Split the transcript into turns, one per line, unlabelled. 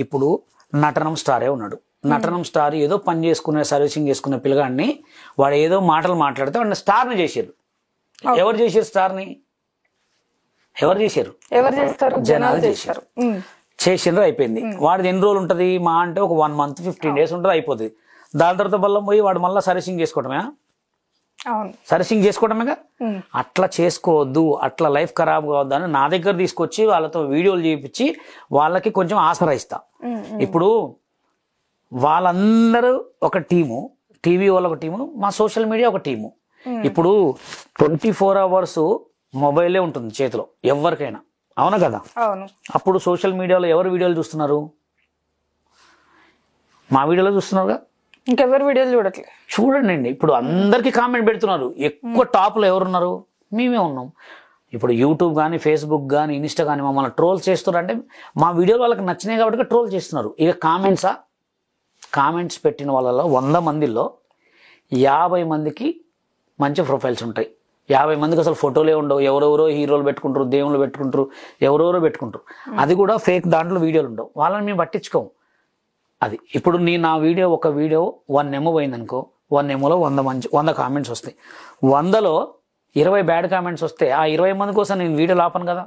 ఇప్పుడు నటనం స్టారే ఉన్నాడు. నటనం స్టార్ ఏదో పని చేసుకునే సర్వీసింగ్ చేసుకునే పిల్లగాడిని వాడు ఏదో మాటలు మాట్లాడితే వాడిని స్టార్ని చేశారు. ఎవరు చేశారు స్టార్ని? ఎవరు చేశారు? జనాలు చేశారు. చేసిండ్రు, అయిపోయింది. వాడిది ఎన్ని రోజులు ఉంటుంది? మా అంటే ఒక 1 month 15 days ఉంటుంది, అయిపోతుంది. దాని తర్వాత బల్లం పోయి వాడు మళ్ళీ సర్వీసింగ్ చేసుకోవటమే. సర్వీసింగ్ చేసుకోవడమేగా. అట్లా చేసుకోవద్దు, అట్లా లైఫ్ ఖరాబ్ కావద్దు అని నా దగ్గర తీసుకొచ్చి వాళ్ళతో వీడియోలు చేయించి వాళ్ళకి కొంచెం ఆసరా ఇస్తా. ఇప్పుడు వాళ్ళందరూ ఒక టీము, టీవీ వాళ్ళు ఒక టీము, మా సోషల్ మీడియా ఒక టీము. ఇప్పుడు 24 hours మొబైలే ఉంటుంది చేతిలో ఎవరికైనా, అవునా కదా? అప్పుడు సోషల్ మీడియాలో ఎవరు వీడియోలు చూస్తున్నారు? మా వీడియోలో చూస్తున్నారుగా,
ఇంకెవరు వీడియోలు చూడట్లేదు.
చూడండి, ఇప్పుడు అందరికి కామెంట్ పెడుతున్నారు. ఎక్కువ టాప్లో ఎవరున్నారు? మేమే ఉన్నాం. ఇప్పుడు యూట్యూబ్ కానీ, ఫేస్బుక్ కానీ, ఇన్స్టా కానీ మమ్మల్ని ట్రోల్ చేస్తున్నారు. అంటే మా వీడియోలు వాళ్ళకి నచ్చినాయి కాబట్టి ట్రోల్ చేస్తున్నారు. ఇక కామెంట్స్ పెట్టిన వాళ్ళలో 100 మందిలో 50 మందికి మంచి ప్రొఫైల్స్ ఉంటాయి. 50 మందికి అసలు ఫోటోలే ఉండవు. ఎవరెవరో హీరోలు పెట్టుకుంటారు, దేవుళ్ళు పెట్టుకుంటారు, ఎవరెవరో పెట్టుకుంటారు. అది కూడా ఫేక్, దాంట్లో వీడియోలు ఉండవు. వాళ్ళని మేము పట్టించుకోము. అది ఇప్పుడు నా వీడియో, ఒక వీడియో 1 MB పోయిందనుకో, 1 MBలో 100 కామెంట్స్ వస్తాయి. 100లో 20 బ్యాడ్ కామెంట్స్ వస్తే ఆ 20 మంది కోసం నేను వీడియోలు ఆపను కదా.